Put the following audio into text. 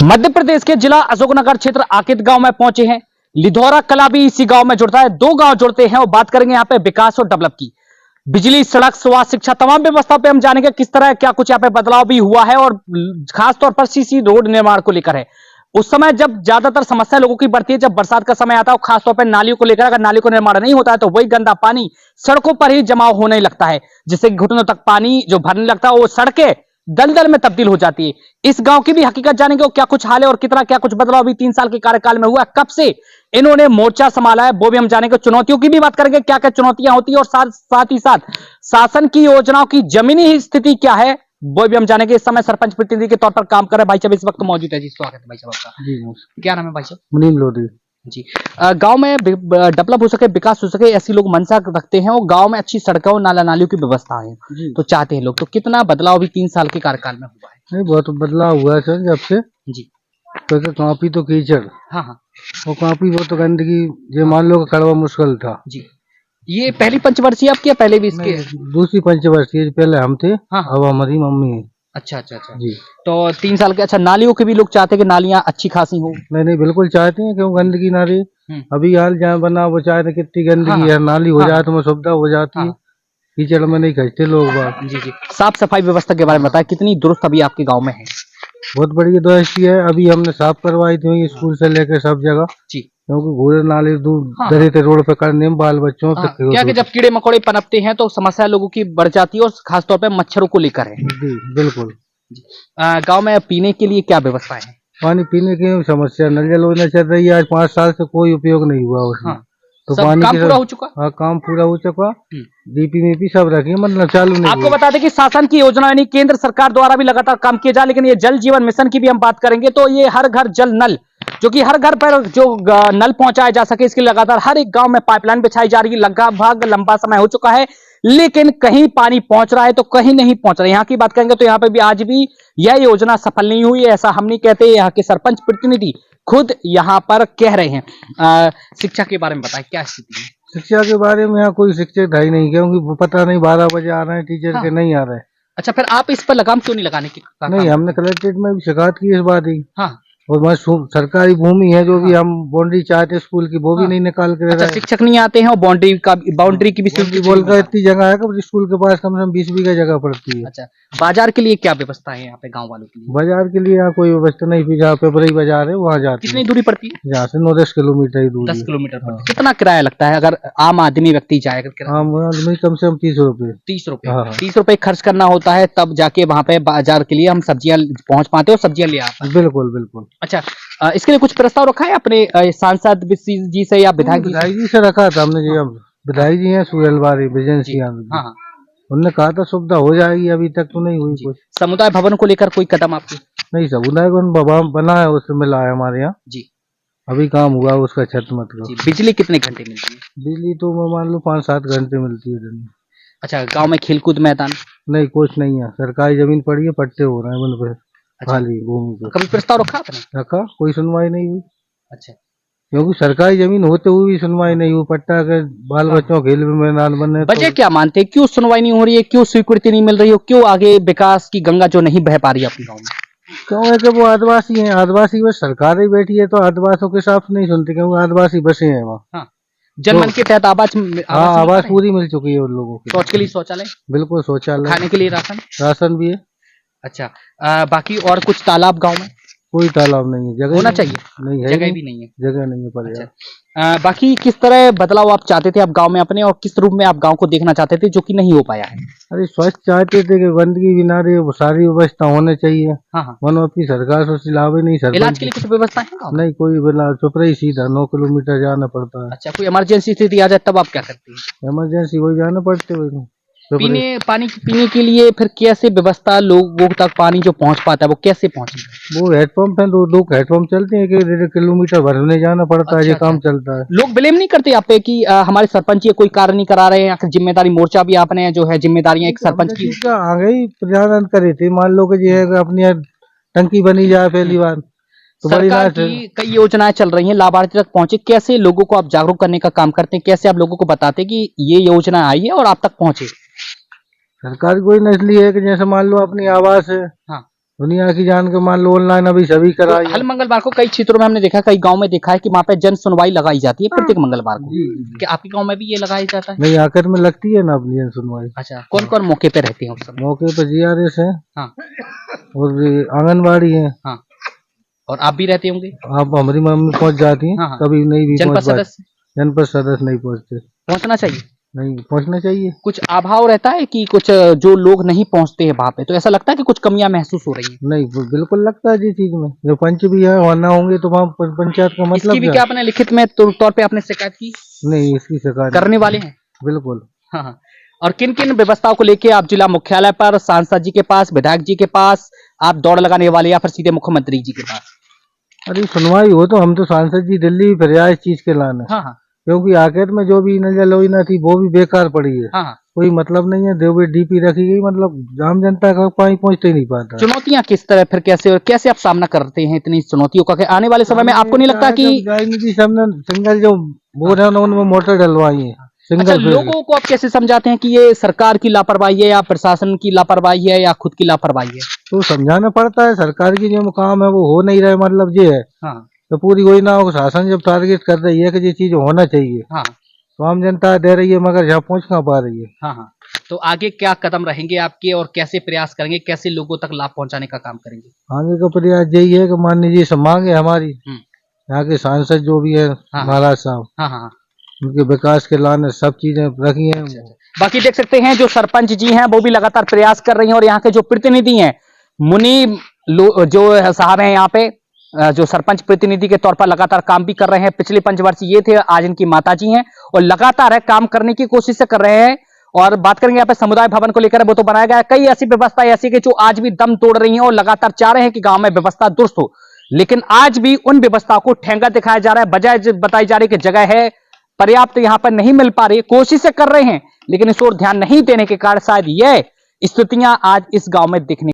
मध्य प्रदेश के जिला अशोकनगर क्षेत्र आकित गांव में पहुंचे हैं। लिधौरा कला भी इसी गांव में जुड़ता है। दो गांव जुड़ते हैं और बात करेंगे यहाँ पे विकास और डेवलप की। बिजली, सड़क, स्वास्थ्य, शिक्षा, तमाम व्यवस्था पे हम जानेंगे किस तरह क्या कुछ यहाँ पे बदलाव भी हुआ है और खासतौर पर सीसी रोड निर्माण को लेकर है। उस समय जब ज्यादातर समस्या लोगों की बढ़ती है जब बरसात का समय आता है, खासतौर पर नालियों को लेकर, अगर नालियों को निर्माण नहीं होता है तो वही गंदा पानी सड़कों पर ही जमाव होने लगता है, जिससे घुटनों तक पानी जो भरने लगता है वो सड़कें दलदल में तब्दील हो जाती है। इस गांव की भी हकीकत जानेंगे, क्या कुछ हाल है और कितना क्या कुछ बदलाव भी 3 साल के कार्यकाल में हुआ, कब से इन्होंने मोर्चा संभाला है वो भी हम जानेंगे। चुनौतियों की भी बात करेंगे, क्या क्या चुनौतियां होती है और साथ ही साथ शासन की योजनाओं की जमीनी स्थिति क्या है वो भी हम जानेंगे। इस समय सरपंच प्रतिनिधि के तौर पर काम कर रहे भाई साहब इस वक्त मौजूद है। जी स्वागत है भाई साहब आपका। जी क्या नाम है भाई साहब? मुनीम लोधी। जी गांव में डेवलप हो सके, विकास हो सके, ऐसी लोग मंशा रखते हैं और गांव में अच्छी सड़कों नाला नालियों की व्यवस्था है तो चाहते हैं लोग। तो कितना बदलाव भी 3 साल के कार्यकाल में हुआ है? नहीं, बहुत बदलाव हुआ है सर जब से। जी तो काफी तो कीचड़, हाँ हाँ और काफी वो तो गंदगी जो मान लो कड़वा मुश्किल था। जी। ये पहली पंचवर्षीय आपकी या पहले भी इसके? दूसरी पंचवर्षीय, पहले हम थे। हाँ अब हमारी मम्मी है। अच्छा अच्छा अच्छा जी। तो 3 साल के। अच्छा, नालियों के भी लोग चाहते हैं कि नालियां अच्छी खासी हो? नहीं नहीं, बिल्कुल चाहते हैं क्यों गंदगी ना रही। अभी हाल जहाँ बना वो चाहते कितनी गंदगी है, नाली हो जाए तो सुविधा हो जाती है। कीचड़ में नहीं खसते लोग बात। जी जी। साफ सफाई व्यवस्था के बारे में बताएं, कितनी दुरुस्त अभी आपके गांव में है? बहुत बड़ी दोस्ती है। अभी हमने साफ करवाई थी स्कूल से लेकर सब जगह जी। क्योंकि घूरे नाले दूर दरे थे रोड पे करने में बाल बच्चों तक क्या कि जब कीड़े मकोड़े पनपते हैं तो समस्या लोगों की बढ़ जाती है और खासतौर पर मच्छरों को लेकर है। जी बिल्कुल। गांव में पीने के लिए क्या व्यवस्था है? पानी पीने की समस्या, नल जल योजना चल रही है। आज 5 साल से कोई उपयोग नहीं हुआ उसमें। तो पानी काम पूरा हो चुका? हाँ, काम पूरा हो चुका। डीपी में भी सब रखी, मतलब चालू नहीं। आपको बता दें कि शासन की योजना यानी केंद्र सरकार द्वारा भी लगातार काम किया जा, लेकिन ये जल जीवन मिशन की भी हम बात करेंगे तो ये हर घर जल नल, जो कि हर घर पर जो नल पहुंचाया जा सके, इसके लगातार हर एक गांव में पाइपलाइन बिछाई जा रही है। लगभग लंबा समय हो चुका है, लेकिन कहीं पानी पहुंच रहा है तो कहीं नहीं पहुंच रहा है। यहाँ की बात करेंगे तो यहाँ पे भी आज भी यह योजना सफल नहीं हुई, ऐसा हम नहीं कहते, यहाँ के सरपंच प्रतिनिधि खुद यहाँ पर कह रहे हैं। शिक्षा के बारे में बताएं, क्या स्थिति है? शिक्षा के बारे में यहाँ कोई शिक्षक है ही नहीं, क्योंकि पता नहीं 12 बजे आ रहे हैं टीचर के नहीं आ रहे। अच्छा, फिर आप इस पर लगाम क्यों नहीं लगाने की? नहीं, हमने कलेक्ट्रेट में भी शिकायत की इस बात ही। हाँ। और वहाँ सरकारी भूमि है जो भी हम बाउंड्री चाहते स्कूल की वो भी नहीं निकाल के। अच्छा, शिक्षक नहीं आते हैं और बाउंड्री की भी बोलकर इतनी जगह है कि स्कूल के पास कम से कम 20 बीघा जगह पड़ती है। अच्छा, बाजार के लिए क्या व्यवस्था है यहाँ पे गांव वालों के लिए? बाजार के लिए यहाँ कोई व्यवस्था नहीं थी। जहाँ पे बड़ी बाजार है वहाँ जाते। कितनी दूरी पड़ती है? यहाँ से 9-10 किलोमीटर ही दूर। 10 किलोमीटर। कितना किराया लगता है अगर आम आदमी व्यक्ति जाएगा? आम आदमी कम से कम 30 रुपए। 30 रुपए? 30 रुपए खर्च करना होता है तब जाके वहाँ पे बाजार के लिए हम सब्जियां पहुंच पाते हैं और सब्जियां ले आते हैं। बिल्कुल बिल्कुल। अच्छा, इसके लिए कुछ प्रस्ताव रखा है अपने सांसद जी से या विधायक जी से रखा था हमने। जी विधायक जी हैं सुरेलवारी विजय सिंह, उनने कहा था सुविधा हो जाएगी, अभी तक तो नहीं हुई कुछ। समुदाय भवन को लेकर कोई कदम आपके? नहीं, समुदाय भवन बना है, उससे मिला है हमारे यहाँ जी। अभी काम हुआ उसका, छत मत करो। बिजली कितने घंटे मिलती है? बिजली तो मैं मान लो 5-7 घंटे मिलती है दिन में। अच्छा, गांव में खेलकूद मैदान? नहीं, कुछ नहीं है। सरकारी जमीन पड़ी है, पट्टे हो रहे हैं उन पे। अच्छा। खाली भूमि पे कभी प्रस्ताव रखा आपने? रखा, कोई सुनवाई नहीं हुई। अच्छा, क्योंकि सरकारी जमीन होते हुए भी सुनवाई नहीं हुई। पट्टा के बाल बच्चों खेल में मैदान बनने। वजह क्या मानते हैं, क्यों सुनवाई नहीं हो रही है, क्यों स्वीकृति नहीं मिल रही है, क्यों आगे विकास की गंगा जो नहीं बह पा रही है अपने गाँव में? क्यों है कि वो आदिवासी हैं। आदिवासी बस सरकार ही बैठी है तो आदिवासियों के साथ नहीं सुनते, क्योंकि आदिवासी बसे हैं वहाँ। जनमन के तहत आवास पूरी मिल चुकी है उन लोगों को। शौच के लिए शौचालय? बिल्कुल, शौचालय। खाने के लिए राशन भी है। अच्छा, बाकी और कुछ तालाब गांव में? कोई तालाब नहीं है। जगह होना चाहिए? नहीं है, जगह भी नहीं है। जगह नहीं है पर। अच्छा, बाकी किस तरह बदलाव आप चाहते थे आप गांव में अपने, और किस रूप में आप गांव को देखना चाहते थे जो कि नहीं हो पाया है? अरे स्वच्छ चाहते थे कि गंदगी भी ना रही, वो सारी व्यवस्था होनी चाहिए। मनो अपनी सरकार से लाभ ही नहीं। सरकार इलाज के लिए कुछ व्यवस्था है? नहीं, कोई चुप रही, सीधा 9 किलोमीटर जाना पड़ता है। अच्छा, कोई इमरजेंसी स्थिति आ जाए तब आप क्या करते हैं? इमरजेंसी वही जाना पड़ते वही। पानी पीने के लिए फिर कैसे व्यवस्था, लोगों तक पानी जो पहुंच पाता है वो कैसे पहुंचे? वो हेडपंप है, 2 हेडपंप चलते हैं, 1.5 किलोमीटर भरने जाना पड़ता है। ये काम चलता है। लोग ब्लेम नहीं करते आप पे कि हमारे सरपंच ये कोई कार्य नहीं करा रहे हैं? आखिर जिम्मेदारी मोर्चा भी आपने जो है जिम्मेदारियां एक सरपंच की आगे ही प्रधान करे थे। मान लो कि ये अपनी टंकी बनी जाए पहली बार तो सरकार की कई योजनाएं चल रही हैं, लाभार्थी तक पहुंचे, कैसे लोगों को आप जागरूक करने का काम करते हैं, कैसे आप लोगों को बताते हैं कि ये योजना आई है और आप तक पहुंचे? सरकार कोई नस्ली है कि जैसे मान लो अपनी आवास है, दुनिया की जान के मान लो ऑनलाइन अभी सभी तो कराई हर मंगलवार को कई क्षेत्रों में हमने देखा, कई गांव में देखा है कि वहाँ पे जन सुनवाई लगाई जाती है प्रत्येक मंगलवार को। जी। क्या आपके गांव में भी ये लगाया जाता है? नहीं, आखिर में लगती है ना अपनी जन सुनवाई। अच्छा, कौन कौन मौके पे रहते हैं उस समय? मौके पर GRS है हाँ और आंगनबाड़ी है। हाँ, और आप भी रहते होंगे? आप हमारी मम्मी पहुंच जाती हैं, हाँ, हाँ। कभी नहीं भी जनपद पहुंच पाती। सदस्य जनपद सदस्य नहीं पहुंचते। पहुंचना चाहिए। नहीं पहुंचना चाहिए। कुछ अभाव रहता है कि कुछ जो लोग नहीं पहुंचते हैं वहां पे, तो ऐसा लगता है कि कुछ कमियां महसूस हो रही हैं? नहीं, बिल्कुल लगता है जी चीज में। जो पंच भी है वहाँ ना होंगे तो वहाँ पंचायत का इसकी मतलब भी क्या? क्या आपने लिखित में तौर पे आपने शिकायत की? नहीं, इसकी शिकायत करने वाले हैं? बिल्कुल। हाँ हाँ। और किन किन व्यवस्थाओं को लेके आप जिला मुख्यालय पर, सांसद जी के पास, विधायक जी के पास आप दौड़ लगाने वाले, या फिर सीधे मुख्यमंत्री जी के पास? अरे सुनवाई हो तो हम तो सांसद जी दिल्ली भी फिर आए इस चीज के लाने, हाँ हाँ क्योंकि आखिर में जो भी नजर लोईना थी वो भी बेकार पड़ी है। हाँ हाँ। कोई मतलब नहीं है। देवी DP रखी गई, मतलब आम जनता का पानी पहुंचते ही नहीं पाता। चुनौतियां किस तरह, फिर कैसे और कैसे आप सामना करते हैं इतनी चुनौतियों का? कि आने वाले समय में आपको नहीं लगता कि राजनीति सबने सिंगल जो बोर है उनमें मोटर डलवाई है, अच्छा, सिंगल फेज। लोगों को आप कैसे समझाते हैं कि ये सरकार की लापरवाही है, या प्रशासन की लापरवाही है, या खुद की लापरवाही है? तो समझाना पड़ता है, सरकार की जो काम है वो हो नहीं रहा है, मतलब ये है। हाँ तो पूरी वही ना हो, शासन जब टारगेट कर रही है कि ये चीज होना चाहिए, हाँ तो आम जनता दे रही है मगर यहाँ पहुंच कहाँ पा रही है। हाँ हाँ। तो आगे क्या कदम रहेंगे आपके, और कैसे प्रयास करेंगे, कैसे लोगों तक लाभ पहुंचाने का काम करेंगे? आगे का प्रयास यही है कि मान लीजिए सब मांग है हमारी, यहाँ के सांसद जो भी है हाँ। महाराज साहब, हाँ हाँ। उनके विकास के लाने सब चीजें रखी हैं। बाकी देख सकते हैं जो सरपंच जी हैं वो भी लगातार प्रयास कर रही हैं, और यहाँ के जो प्रतिनिधि हैं मुनि जो साहब हैं यहाँ पे, जो सरपंच प्रतिनिधि के तौर पर लगातार काम भी कर रहे हैं। पिछले पंचवर्षीय ये थे, आज इनकी माता जी हैं, और लगातार है काम करने की कोशिश कर रहे हैं। और बात करेंगे यहाँ पे समुदाय भवन को लेकर, वो तो बनाया गया है। कई ऐसी व्यवस्था ऐसी कि जो आज भी दम तोड़ रही हैं और लगातार चाह रहे हैं कि गांव में व्यवस्था दुरुस्त हो, लेकिन आज भी उन व्यवस्थाओं को ठेंगा दिखाया जा रहा है। बजाय बताई जा रही कि जगह है पर्याप्त यहाँ पर नहीं मिल पा रही, कोशिशें कर रहे हैं, लेकिन इस ओर ध्यान नहीं देने के कारण शायद यह स्थितियां आज इस गांव में दिखने